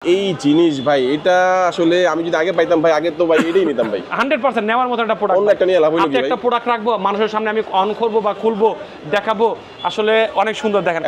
এই জিনিস ভাই এটা আসলে আমি যদি আগে পাইতাম ভাই আগে তো ভাই এটাই নিতাম ভাই 100% নেওয়ার মতো একটা প্রোডাক্ট। অন্য একটা নিয়ে লাভ হইলো কি ভাই? একটা প্রোডাক্ট রাখবো মানুষের সামনে আমি অন করব বা খুলবো দেখাবো আসলে অনেক সুন্দর দেখেন।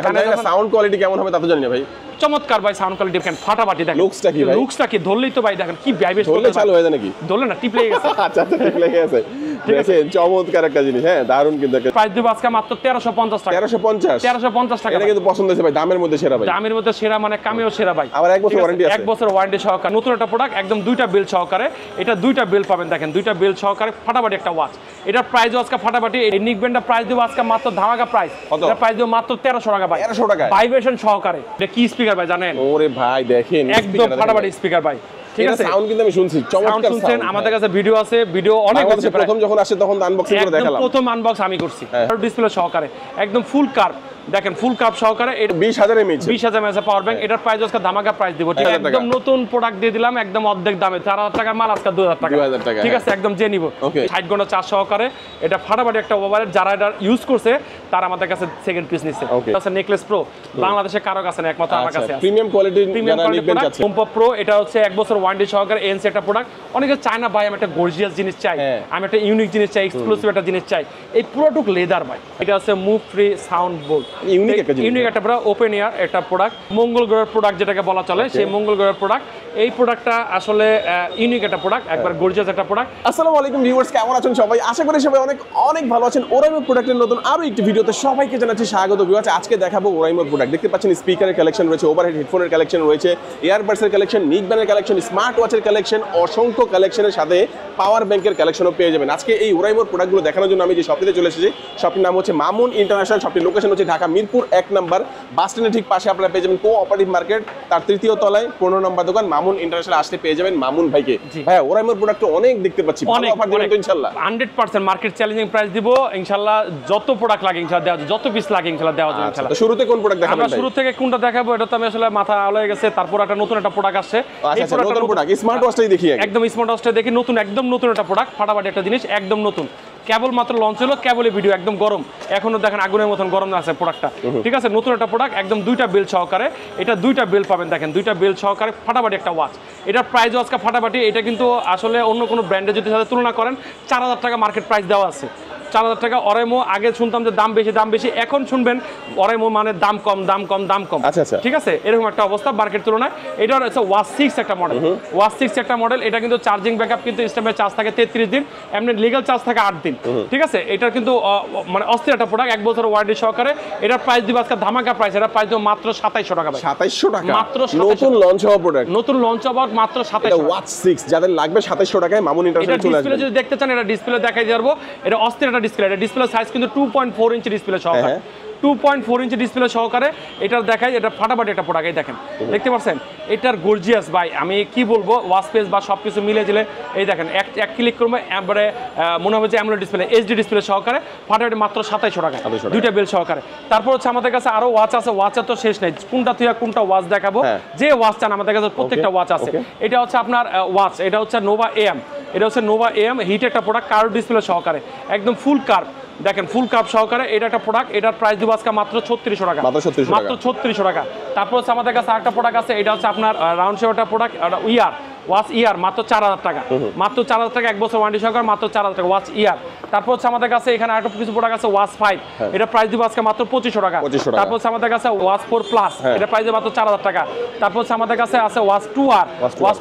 সাউন্ড কোয়ালিটি কেমন হবে তা তো জানি না ভাই। চমৎকার ভাই সাউন্ড কোয়ালিটি দেখেন ফাটাফাটি দেখেন। লুকসটা কি ভাই? লুকসটা কি ধরলেই তো ভাই দেখেন কি ভাইবেস ধরলে চালু হয়ে যায় নাকি? ধরলে না টিপ লেগে গেছে। আচ্ছা আচ্ছা ঠিক লেগে গেছে। ঠিক আছে চমৎকার একটা জিনিস হ্যাঁ দারুণ কিন্তু একটা প্রাইস দেব আজকে মাত্র 1350 টাকা। 1350 টাকা। এটা কিন্তু পছন্দ হয়েছে ভাই দামের মধ্যে সেরা ভাই। দামের মধ্যে সেরা মানে কামেও সেরা ভাই। আবার 1 বছর ওয়ারেন্টি আছে। 1 বছর ওয়ারেন্টি সহকারে নতুন একটা প্রোডাক্ট একদম দুইটা বিল সহকারে। এটা দুইটা বিল পাবেন দেখেন দুইটা বিল সহকারে ফাটাফাটি একটা ওয়াচ। এটার প্রাইসও আজকে ফাটাফাটি। এই নিক ব্যান্ডের প্রাইস দেব আজকে মাত্র ধামাকা প্রাইস। এটা প্রাইস দেব মাত্র 1300 টাকা ভাই। 1300 টাকা ভাইব্রেশন সহকারে। এটা কি স্পিকার ভাই জানেন? ওরে ভাই দেখেন একদম ফাটাফাটি স্পিকার ভাই। ঠিক আছে সাউন্ড কিন্তু আমি শুনছি চমৎকার শুনছেন আমাদের কাছে ভিডিও আছে ভিডিও অনেক আছে। প্রথম যখন আসে তখন আনবক্সিং করে দেখালাম। প্রথম আনবক্স আমি করছি ডিসপ্লে সহকারে একদম ফুল কার্ভ দেখেন ফুল কাপ সহকারে এটা 20000 এমএএইচ 20000 এমএএইচ পাওয়ার ব্যাংক। এটার প্রাইস আজকে ধামাকা প্রাইস দিব ঠিক আছে একদম নতুন প্রোডাক্ট দিয়ে দিলাম একদম অর্ধেক দামে 4000 টাকার মাল আজকে 2000 টাকা ঠিক আছে একদম যে নিব 60 ঘন্টা চার্জ সহকারে এটা ফাটাফাটি একটা ওভারের যারা এটা ইউজ করছে তারা আমাদের কাছে সেকেন্ড পিস নিছে আছে নেকলেস প্রো বাংলাদেশে কারো কাছে না একমাত্র আমার কাছে আছে প্রিমিয়াম কোয়ালিটির যারা নিবেন চাচ্ছে কম্পো প্রো এটা হচ্ছে 1 বছর ওয়ারেন্টি সহকারে এনসি একটা প্রোডাক্ট অনেকে চায় না ভাই আমি একটা গর্জিয়াস জিনিস চাই আমি একটা ইউনিক জিনিস চাই এক্সক্লুসিভ একটা জিনিস চাই এই পুরোটুক লেদার ভাই এটা হচ্ছে move free sound board unique একটা জিনিস ইউনিক একটা প্রোডাক্ট ওপেন এয়ার একটা প্রোডাক্ট মঙ্গল গ্রহের প্রোডাক্ট যেটাকে বলা চলে সেই মঙ্গল গ্রহের প্রোডাক্ট এই প্রোডাক্টটা আসলে ইউনিক একটা প্রোডাক্ট একবার গর্জিয়াস একটা প্রোডাক্ট। আসসালামু আলাইকুম ভিউয়ার্স কেমন আছেন সবাই আশা করি সবাই অনেক অনেক ভালো আছেন। ওরাইমো প্রোডাক্টের নতুন আরো একটি ভিডিওতে সবাইকে জানাচ্ছি স্বাগত। ভিউয়ার্স আজকে দেখাবো ওরাইমো প্রোডাক্ট দেখতে পাচ্ছেন স্পিকারের কালেকশন রয়েছে ওভারহেড হেডফোনের কালেকশন রয়েছে ইয়ারবাডসের কালেকশন নিক ব্যান্ডের কালেকশন স্মার্ট ওয়াচের কালেকশন অসংখ্য কালেকশনের সাথে পাওয়ার ব্যাংকের কালেকশনও পেয়ে যাবেন। আজকে এই ওরাইমোর প্রোডাক্টগুলো দেখানোর জন্য আমি যে শপটিতে চলে এসেছি শপটির নাম হচ্ছে মামুন ইন্টারন্যাশনাল শপটির লোকেশন হচ্ছে ঢাকা মিরপুর 1 নম্বর বাস স্ট্যান্ডের ঠিক পাশে আপনারা পেয়ে যাবেন কোঅপারেটিভ মার্কেট তার তৃতীয় তলায় 15 নম্বর দোকান মামুন ইন্টারন্যাশনাল আসলে পেয়ে যাবেন মামুন ভাইকে। ভাই ওরাইমোর প্রোডাক্ট অনেক দেখতে পাচ্ছি ভালো অফার দিবেন তো ইনশাআল্লাহ 100% মার্কেট চ্যালেঞ্জিং প্রাইস দিব ইনশাআল্লাহ যত প্রোডাক্ট লাগে ইনশাআল্লাহ দেওয়া যত পিস লাগে ইনশাআল্লাহ দেওয়া যাবে ইনশাআল্লাহ। তো শুরুতে কোন প্রোডাক্ট দেখাবেন ভাই? আমরা শুরু থেকে কোনটা দেখাবো এটা তো আমি আসলে মাথা আলোয় গেছে তারপর একটা নতুন একটা প্রোডাক্ট আসছে এই প্রোডাক্ট স্মার্ট ওয়াচটাই দেখি একদম স্মার্ট ওয়াচটা দেখি নতুন একদম নতুন একটা প্রোডাক্ট ফাটাফাটি একটা জিনিস একদম নতুন কেবল মাত্র লঞ্চ হলো কেবলই ভিডিও একদম গরম এখনো দেখেন আগুনের মতন গরম আছে প্রোডাক্টটা ঠিক আছে নতুন একটা প্রোডাক্ট একদম দুইটা বিল সহকারে এটা দুইটা বিল পাবেন দেখেন দুইটা বিল সহকারে ফাটাফাটি একটা ওয়াচ এটার প্রাইসও আজকে ফাটাফাটি এটা কিন্তু আসলে অন্য কোনো ব্র্যান্ডের যদি সাথে তুলনা করেন 4000 টাকা মার্কেট প্রাইস দেওয়া আছে 4000 টাকা ওরাইমো আগে শুনতাম যে দাম বেশি এখন শুনবেন ওরাইমো মানে দাম কম আচ্ছা ঠিক আছে এরকম একটা অবস্থা মার্কেট তুলনায় এটা হচ্ছে ওয়াচ 6 একটা মডেল ওয়াচ 6 একটা মডেল এটা কিন্তু চার্জিং ব্যাকআপ কিন্তু স্ট্যান্ডার্ড চার্জ থাকে 33 দিন এমনি লিগ্যাল চার্জ থাকে 8 দিন ঠিক আছে এটার কিন্তু মানে অস্থির একটা প্রোডাক্ট 1 বছর ওয়ারেন্টি সহকারে এটার প্রাইস দিব আজকে ধামাকা প্রাইস এটা প্রাইস দিব মাত্র 2700 টাকা ভাই 2700 টাকা মাত্র নতুন লঞ্চ হওয়া প্রোডাক্ট নতুন লঞ্চ হওয়া মাত্র 2700 এটা ওয়াচ 6 যাদের লাগবে 2700 টাকায় মামুন ইন্টারন্যাশনাল চলে আসবে। ডিসপ্লে যদি দেখতে চান এটা ডিসপ্লে দেখাই দেব এটা অস্থির একটা ডিসপ্লে এটা ডিসপ্লে সাইজ কিন্তু 2.4 ইঞ্চি ডিসপ্লে সহকারে 2.4 ইঞ্চি ডিসপ্লে সহকারে এটার দেখাই এটা ফাটাফাটি একটা প্রোডাক্ট এই দেখেন দেখতে পাচ্ছেন এটার গর্জিয়াস ভাই আমি কি বলবো ওয়াচ পেজ বা সবকিছু মিলে দিলে এই দেখেন এক ক্লিক করবে একবারে মনে হবে যে অ্যামোলেড ডিসপ্লে এইচডি ডিসপ্লে সহকারে ফাটাফাটি মাত্র 2700 টাকা দুইটা বিল সহকারে। তারপর হচ্ছে আমাদের কাছে আরো ওয়াচ আছে ওয়াচের তো শেষ নেই কোনটা থেকে কোনটা ওয়াচ দেখাবো যে ওয়াচ চান আমাদের কাছে প্রত্যেকটা ওয়াচ আছে এটা হচ্ছে আপনার ওয়াচ এটা হচ্ছে নোভা এএম এটা হচ্ছে নোভা এএম হিট একটা প্রোডাক্ট কার্ভ ডিসপ্লে সহকারে একদম ফুল কার্ভ দেখেন ফুল কাপ সহকারে এটা একটা প্রোডাক্ট এটার প্রাইস দিব আজকে মাত্র 3600 টাকা মাত্র 3600 টাকা। তারপর হচ্ছে আমাদের কাছে আরেকটা প্রোডাক্ট আছে এটা হচ্ছে আপনার রাউন্ড শেপ একটা প্রোডাক্ট ইয়ার ওয়াচ ইয়ার মাত্র 4000 টাকা মাত্র 4000 টাকা 1 বছর ওয়ারেন্টি সহকারে মাত্র 4000 টাকা ওয়াচ ইয়ার। তারপর হচ্ছে আমাদের কাছে এখানে আরেকটা কিছু প্রোডাক্ট আছে ওয়াচ 5 এটা প্রাইস দিব আজকে মাত্র 2500 টাকা। তারপর হচ্ছে আমাদের কাছে ওয়াচ 4 প্লাস এটা প্রাইস দিব মাত্র 4000 টাকা। তারপর হচ্ছে আমাদের কাছে আছে ওয়াচ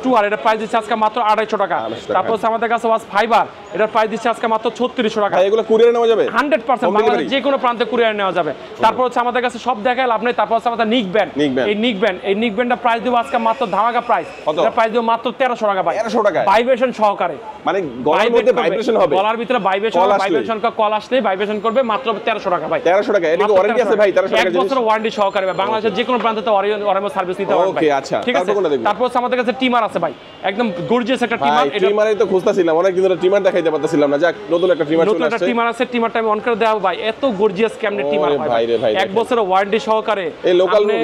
2 আর এটা প্রাইস দিচ্ছে আজকে মাত্র 250 টাকা। তারপর হচ্ছে আমাদের কাছে ওয়াচ 5 আর এটার প্রাইস দিচ্ছে আজকে মাত্র 3600 টাকা। এগুলো কুরিয়ারে নেওয়া যাবে 100% বাংলাদেশের যে কোনো প্রান্তে কুরিয়ারে নেওয়া যাবে। তারপর হচ্ছে আমাদের কাছে সব দেখায় লাভ নেই তারপর হচ্ছে আমাদের নিক ব্যান্ড এই নিক ব্যান্ডের প্রাইস দিব আজকে মাত্র ধামাকা প্রাইস এটা প্রাইস দিব মাত্র 1300 টাকা ভাই 1300 টাকা ভাইব্রেশন সহকারে মানে গলার মধ্যে ভাইব্রেশন হবে গলার ভিতরে ভাইব্রেশন কল আসলে ভাইব্রেশন করবে মাত্র 1300 টাকা ভাই 1300 টাকা এটা কি ওয়ারেন্টি আছে ভাই 1300 টাকা 1 বছর ওয়ারেন্টি সহকারে ভাই বাংলাদেশের যে কোনো প্রান্তে তো ওরাইমো সার্ভিস দিতে পারবে ওকে আচ্ছা ঠিক আছে। তারপর হচ্ছে আমাদের কাছে টিমার আছে ভাই একদম গর্জিয়াস একটা টিমার এটা টিমারই তো খুঁজতাছিলাম অনেক দিন ধরে টিমার দেখাইতে পারতেছিলাম না যাক নতুন একটা টিমার চলে আসছে নতুন একটা টিমার আছে টিমারটা আমি অন করে দেব ভাই এত গর্জিয়াস কেমনে টিমার ভাই 1 বছর ওয়ারেন্টি সহকারে এই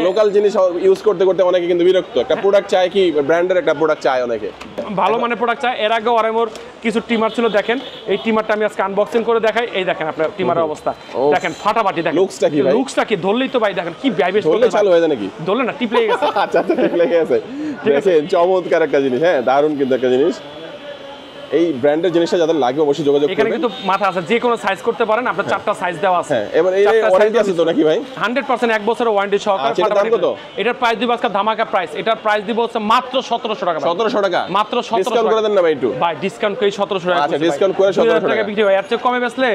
লোকাল জিনিস ইউজ করতে অনেকে কিন্তু বিরক্ত একটা প্রোডাক্ট চায় কি ব্র্যান্ডের একটা প্রোডাক্ট চায় অনেকে ভালো মানের প্রোডাক্ট চায় এর আগে ওরাইমোর কিছু টিমার ছিল দেখেন, এই টিমারটা আমি আজকে আনবক্সিং করে দেখাই। এই দেখেন আপনার টিমারের অবস্থা, দেখেন ফাটাফাটি, দেখেন লুকসটা কি ভাই? লুকসটা কি ধরলেই তো ভাই দেখেন কি ভাইবেস ধরলে চালু হয়ে যায় নাকি? ধরলে না, টিপ লেগে গেছে। আচ্ছা আচ্ছা, ঠিক লেগে গেছে। দেখেন চমৎকার একটা জিনিস, হ্যাঁ দারুণ কিন্তু একটা জিনিস। এই ব্র্যান্ডের জিনিসটা যাদের লাগবে অবশ্যই যোগাযোগ করবেন। এখানে কিন্তু মাথা আছে, যে কোনো সাইজ করতে পারেন, আপনার চারটা সাইজ দেওয়া আছে। হ্যাঁ, এবার এই ওয়ারেন্টি আছে তো নাকি ভাই? 100% এক বছরের ওয়ারেন্টি সহকারে। আচ্ছা, এটার দাম কত? এটার প্রাইস দিব আজকে ধামাকা প্রাইস, এটার প্রাইস দিব হচ্ছে মাত্র 1700 টাকা। 1700 টাকা মাত্র 1700 ডিসকাউন্ট করে দেন না ভাই একটু? ভাই ডিসকাউন্ট করে 1700 টাকা। আচ্ছা, ডিসকাউন্ট করে 1700 টাকা বিক্রি হয়, এর চেয়ে কমে বেচলে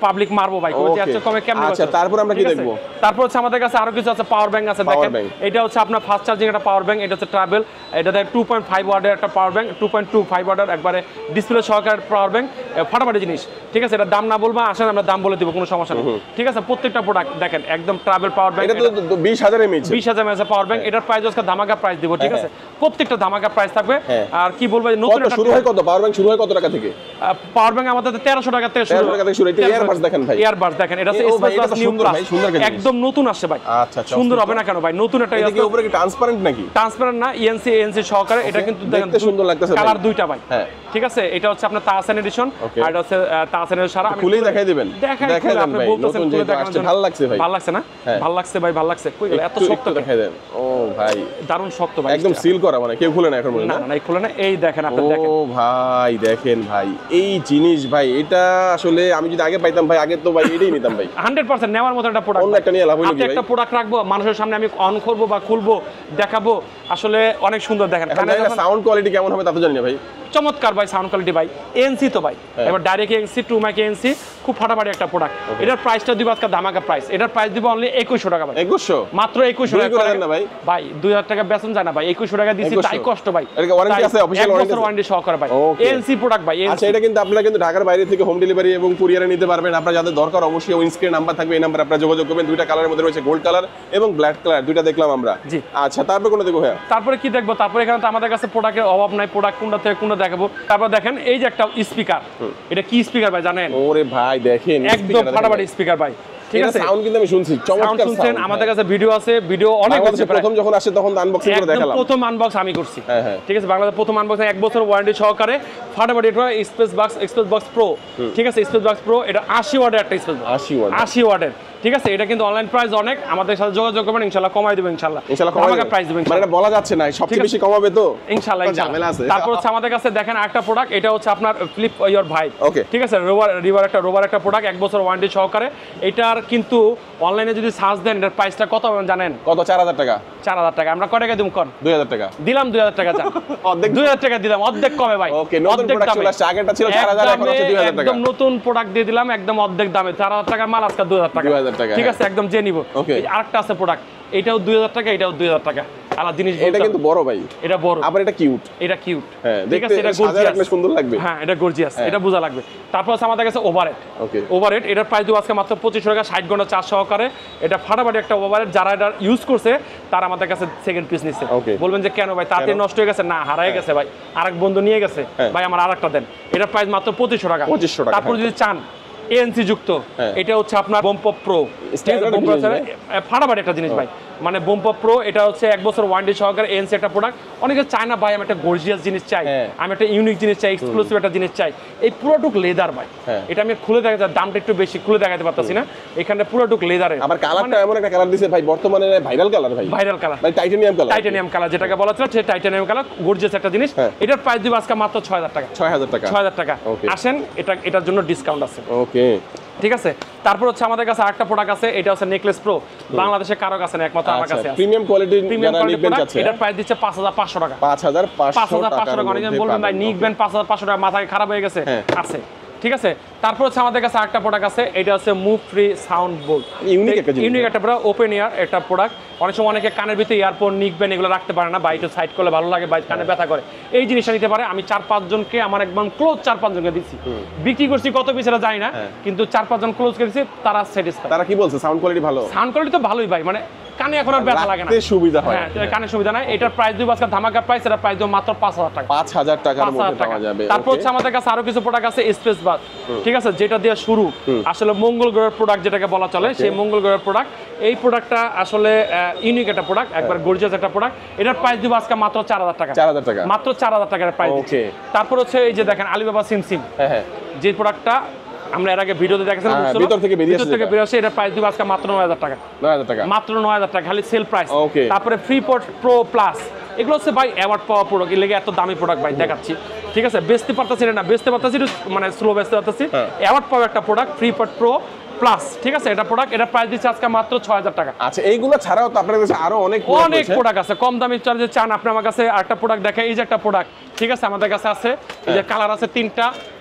পাবলিক মারবো ভাই, কই এর চেয়ে কমে কেমনে? আচ্ছা, তারপর আমরা কি দেখব? তারপর হচ্ছে আমাদের কাছে আরো কিছু আছে, পাওয়ার ব্যাংক আছে দেখেন। এটা হচ্ছে আপনার ফাস্ট চার্জিং একটা পাওয়ার ব্যাংক, এটা হচ্ছে ট্রাভেল, এটাতে 2.5 ওয়াটের একটা পাওয়ার ব্যাংক, 2.25 ওয়াটের একবারে ডিসপ্লে সহকারে পাওয়ার ব্যাংক, ফাটাফাটি জিনিস। ঠিক আছে, এটা দাম না বলবা, আসেন আমরা দাম বলে দিব, কোনো সমস্যা নেই। ঠিক আছে, প্রত্যেকটা প্রোডাক্ট দেখেন একদম ট্রাভেল পাওয়ার ব্যাংক। এটা তো 20000 এমএএইচ 20000 এমএএইচ পাওয়ার ব্যাংক। এটার প্রাইস আজকে ধামাকা প্রাইস দিব। ঠিক আছে, প্রত্যেকটা ধামাকা প্রাইস থাকবে। আর কি বলবো, নতুন কত শুরু হয়, কত পাওয়ার ব্যাংক শুরু হয় কত টাকা থেকে? পাওয়ার ব্যাংক আমাদের 1300 টাকা থেকে শুরু। 1300 টাকা থেকে শুরু। এটা ইয়ারবাডস দেখেন ভাই, ইয়ারবাডস দেখেন, এটা হচ্ছে ও ভাই, স্পেস এটা নিউ সুন্দর প্লাস, ভাই, সুন্দর জিনিস। একদম নতুন আসছে ভাই। আচ্ছা আচ্ছা, সুন্দর হবে না কেন ভাই? নতুন একটা এটা কি উপরে কি ট্রান্সপারেন্ট নাকি? ট্রান্সপারেন্ট না, ইএনসি এএনসি সহকারে। এটা কিন্তু দেখেন দেখতে সুন্দর লাগতেছে কালার দুইটা ভাই। হ্যাঁ, ঠিক আছে, এটা হচ্ছে আপনার তাহসান এডিশন, আর এটা হচ্ছে তাহসানের সারা। আমি খুলেই দেখাই দিবেন, দেখাই দেখাই দেন ভাই, বলতেছেন নতুন খুলে যেটা দেখানোর আসছে জন্য। ভালো লাগছে ভাই, ভালো লাগছে না? ভালো লাগছে ভাই, ভালো লাগছে। কই এত শক্ত দেখাই দেন। ও ভাই, দারুণ শক্ত ভাই, একদম সিল করা, মানে কেউ খুলে না এখন মনে না না, এই খুলে না। এই দেখেন আপনি, দেখেন ও ভাই, দেখেন ভাই এই জিনিস ভাই, এটা আসলে আমি যদি আগে পাইতাম ভাই, আগে তো ভাই এটাই নিতাম ভাই। 100% নেওয়ার মতো একটা প্রোডাক্ট। অন্য একটা নিয়ে লাভ হইলো কি ভাই? একটা প্রোডাক্ট রাখবো মানুষের সামনে, আমি অন করবো বা খুলবো, দেখাবো, আসলে অনেক সুন্দর। দেখেন সাউন্ড কোয়ালিটি কেমন হবে তা তো জানি না ভাই। চমৎকার ভাই, সাউন্ড কোয়ালিটি ভাই, এনসি তো ভাই, এবার ডাইরেক্ট এনসি, 2 মাইক এনসি, খুব ফাটাফাটি একটা প্রোডাক্ট। এটার প্রাইসটা দিব আজকে ধামাকা প্রাইস, এটার প্রাইস দিব অনলি 2100 টাকা ভাই। 2100 মাত্র 2100 টাকা না ভাই? ভাই 2000 টাকা বেতন যায় না ভাই, 2100 টাকা দিছি, তাই কষ্ট ভাই। এর ওয়ারেন্টি আছে, অফিশিয়াল ওয়ারেন্টি ওয়ারেন্টি সহকারে ভাই, এনসি প্রোডাক্ট ভাই। আচ্ছা, এটা কিন্তু আপনারা কিন্তু ঢাকার বাইরে থেকে হোম ডেলিভারি এবং কুরিয়ারে নিতে পারবেন। আপনারা যাদের দরকার অবশ্যই ওই স্ক্রিনে নাম্বার থাকবে, এই নাম্বারে আপনারা যোগাযোগ করবেন। দুইটা কালারের মধ্যে রয়েছে, গোল্ড কালার এবং ব্ল্যাক কালার, দুইটা দেখলাম আমরা। জি। আচ্ছা, তারপর কোনটা দেখবো? হ্যাঁ, তারপরে কি দেখবো? তারপরে এখানে তো আমাদের কাছে প্রোডাক্টের অভাব নাই, প্রোডাক্ট কোনটা থেকে কোনটা দেখাবো। তারপর দেখেন এই যে একটা স্পিকার, এটা কি স্পিকার ভাই জানেন? ওরে ভাই দেখেন, একদম ফাটাফাটি স্পিকার ভাই। ঠিক আছে, সাউন্ড কিন্তু আমি শুনছি, চমৎকার সাউন্ড। আমাদের কাছে ভিডিও আছে, ভিডিও অনেক আছে। প্রথম যখন আসে তখন আনবক্সিং করে দেখালাম, প্রথম আনবক্স আমি করছি। হ্যাঁ, ঠিক আছে, বাংলাদেশ প্রথম আনবক্সিং, 1 বছর ওয়ারেন্টি সহকারে ফাটাফাটি। এটা স্পেস বক্স প্রো। ঠিক আছে, স্পেস বক্স প্রো, এটা 80 ওয়াটের একটা স্পেস বক্স, 80 ওয়াটের। ঠিক আছে, এটা কিন্তু অনলাইন প্রাইস অনেক, আমাদের সাথে যোগাযোগ করবেন, ইনশাআল্লাহ কমাই দেব। ইনশাআল্লাহ কমাই প্রাইস দেব। মানে এটা বলা যাচ্ছে না, সবচেয়ে বেশি কমাবে তো ইনশাআল্লাহ। তারপর হচ্ছে আমাদের কাছে দেখেন আরেকটা প্রোডাক্ট, এটা হচ্ছে আপনার ফ্লিপ ইওর ভাই। ঠিক আছে, রোভার একটা প্রোডাক্ট, 1 বছর ওয়ারেন্টি সহকারে। এটার কিন্তু অনলাইনে যদি সার্চ দেন, এটার প্রাইসটা কত জানেন? কত? 4000 টাকা। 4000 টাকা। আমরা কয় টাকা দিম কোন? 2000 টাকা দিলাম। 2000 টাকা যান, অর্ধেক 2000 টাকা দিলাম, অর্ধেক কমে ভাই। ওকে, নতুন প্রোডাক্ট চলে আসছে, আগেরটা ছিল 4000, এখন হচ্ছে 2000 টাকা। একদম নতুন প্রোডাক্ট দিয়ে দিলাম, একদম অর্ধেক দামে। 4000 টাকার মাল আজকে 2000 টাকা। 2000 টাকা, ঠিক আছে, একদম যে নিব। আরেকটা আছে প্রোডাক্ট, এটাও 2000 টাকা, এটাও 2000 টাকা। আলাদা জিনিস, এটা কিন্তু বড় ভাই, এটা বড়, আবার এটা কিউট। এটা কিউট, হ্যাঁ, ঠিক আছে, এটা গর্জিয়াস, সুন্দর লাগবে। হ্যাঁ, এটা গর্জিয়াস, এটা বোঝা লাগবে। তারপর আছে আমাদের কাছে ওভারহেড। ওকে, ওভারহেড, এটার প্রাইস দিব আজকে মাত্র 2500 টাকা, 60 ঘন্টা চার্জ সহকারে। এটা ফাটাফাটি একটা ওভারহেড, যারা এটা ইউজ করছে তারা আমাদের কাছে সেকেন্ড পিস নিচ্ছে। বলবেন যে কেন ভাই, তাতে নষ্ট হয়ে গেছে? না, হারায় গেছে ভাই, আরেক বন্ধু নিয়ে গেছে ভাই, আমার আরেকটা দেন। এটার প্রাইস মাত্র 2500 টাকা। 2500 টাকা। তারপর যদি চান এএনসি যুক্ত, এটা হচ্ছে আপনার বোমপপ প্রো, ফাটাফাটি একটা জিনিস ভাই, মানে বোমপপ প্রো। এটা হচ্ছে 1 বছর ওয়ারেন্টি সহকারে, এএনসি একটা প্রোডাক্ট। অনেকে চায় না ভাই, আমি একটা গর্জিয়াস জিনিস চাই, আমি একটা ইউনিক জিনিস চাই, এক্সক্লুসিভ একটা জিনিস চাই। এই পুরোটুক লেদার ভাই, এটা আমি খুলে দেখাতে, দামটা একটু বেশি, খুলে দেখাতে পারতাছি না। এখানে পুরোটুক লেদারের, আবার কালারটা এমন একটা কালার দিছে ভাই, বর্তমানে ভাইরাল কালার ভাই, ভাইরাল কালার, ভাই টাইটানিয়াম কালার। টাইটানিয়াম কালার যেটাকে বলা হচ্ছে, সেই টাইটানিয়াম কালার, গর্জিয়াস একটা জিনিস। এটার প্রাইস দিব আজকে মাত্র 6000 টাকা। 6000 টাকা, 6000 টাকা। আসেন, এটার জন্য ডিসকাউন্ট আছে। ওকে, ঠিক আছে। তারপর হচ্ছে আমাদের কাছে আরেকটা প্রোডাক্ট আছে, এটা হচ্ছে নেকলেস প্রো। বাংলাদেশে কারো কাছে না, একমাত্র আমার কাছে আছে। প্রিমিয়াম কোয়ালিটি, যারা নিকবেন চাচ্ছে, এটার প্রাইস দিচ্ছে 5500 টাকা। 5500 টাকা। অনেকজন বলবেন ভাই নিকবেন 5500 টাকা, মাথা খারাপ হয়ে গেছে। আছে, ঠিক আছে। তারপর হচ্ছে আমাদের কাছে আরেকটা প্রোডাক্ট আছে, এটা হচ্ছে move free sound board. Unique একটা প্রোডাক্ট, ওপেন ইয়ার একটা প্রোডাক্ট। অনেক সময় অনেকে কানের ভিতরে ইয়ারফোন, নিকবেন এগুলো রাখতে পারে না, বাইরে সাইড করলে ভালো লাগে, বাইরে কানে ব্যথা করে, এই জিনিসটা নিতে পারে। আমি 4-5 জনকে, আমার একদম ক্লোজ 4-5 জনকে দিচ্ছি। বিক্রি করছি কত পিস এটা জানি না, কিন্তু 4-5 জন ক্লোজ করেছি, তারা স্যাটিসফাই। তারা কি বলছে? সাউন্ড কোয়ালিটি ভালো? সাউন্ড কোয়ালিটি তো ভালোই ভাই, মানে কানে এখন আর ব্যথা লাগে না, রাখতে সুবিধা হয়। হ্যাঁ কানে সুবিধা নাই। এটার প্রাইস দিব আজকে ধামাকা প্রাইস, এটা প্রাইস দিব মাত্র 5000 টাকা। 5000 টাকার মধ্যে 5000 টাকা। পাওয়া যাবে। তারপর হচ্ছে আমাদের কাছে আরো কিছু প্রোডাক্ট আছে স্পেস বাস, ঠিক আছে, যেটা দিয়ে শুরু আসলে মঙ্গল গ্রহের প্রোডাক্ট যেটাকে বলা চলে, সেই মঙ্গল গ্রহের প্রোডাক্ট। এই প্রোডাক্টটা আসলে ইউনিক একটা প্রোডাক্ট, একবার গর্জিয়াস একটা প্রোডাক্ট। এটার প্রাইস দিব আজকে মাত্র 4000 টাকা। 4000 টাকা মাত্র 4000 টাকার প্রাইস দিচ্ছি। Okay. তারপর হচ্ছে এই যে দেখেন আলিবাবা সিমসিম, হ্যাঁ হ্যাঁ যে প্রোডাক্টটা আমরা এর আগে ভিডিওতে দেখেছিলাম, হ্যাঁ, ভিতর থেকে বেরিয়ে আসে ভিতর থেকে যেটা। বেরিয়ে আসে, এটা প্রাইস দিব আজকে মাত্র 9000 টাকা। 9000 টাকা মাত্র 9000 টাকা খালি সেল প্রাইস। Okay. তারপরে ফ্রিপোর্ট প্রো প্লাস, এগুলো হচ্ছে ভাই অ্যাওয়ার্ড পাওয়া প্রোডাক্ট, এর লেগে এত দামি প্রোডাক্ট ভাই দেখাচ্ছি, ঠিক আছে। বেচতে পারতেছি না, বেচতে পারতেছি একটু মানে স্লো বেচতে পারতেছি। অ্যাওয়ার্ড পাওয়া একটা প্রোডাক্ট ফ্রিপোর্ট প্রো প্লাস, ঠিক আছে, এটা প্রোডাক্ট, এটা প্রাইস দিচ্ছে আজকে মাত্র 6000 টাকা। আচ্ছা এইগুলো ছাড়াও তো আপনাদের কাছে আরো অনেক অনেক প্রোডাক্ট আছে কম দামি চার্জে চান আপনি আমার কাছে আরেকটা প্রোডাক্ট দেখেন, এই যে একটা প্রোডাক্ট, ঠিক আছে, আমাদের কাছে আছে এই যে কালার আছে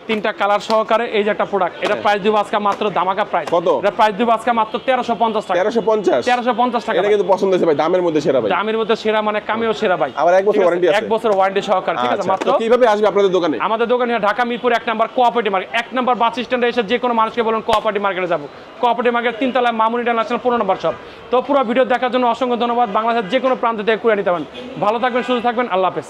তিনটা কালার সহকারে, এই যে একটা প্রোডাক্ট, এটা প্রাইস দিব আজকে মাত্র ধামাকা প্রাইস। কত? এটা প্রাইস দিব আজকে মাত্র 1350 টাকা। 1350 1350 টাকা। এটা কিন্তু পছন্দ হয়েছে ভাই, দামের মধ্যে সেরা ভাই। দামের মধ্যে সেরা মানে কামিও সেরা ভাই। আবার 1 বছর ঠিক আছে? ওয়ারেন্টি আছে। 1 বছর ওয়ারেন্টি সহকারে, ঠিক আছে। আচ্ছা, মাত্র তো কিভাবে আসবে আপনাদের দোকানে? আমাদের দোকানে Dhaka Mirpur 1 number cooperative market, 1 number বাস স্ট্যান্ডে এসে যে কোনো মানুষকে বলুন কোঅপারেটিভ মার্কেটে যাব। কোঅপারেটিভ মার্কেট 3 তলায় মামুন ইন্টারন্যাশনাল 15 নম্বর শপ। তো পুরো ভিডিও দেখার জন্য অসংখ্য ধন্যবাদ। বাংলাদেশের যে কোনো প্রান্ত থেকে কুড়িয়ে নিতে পারেন। ভালো থাকবেন, সুস্থ থাকবেন, আল্লাহ হাফেজ।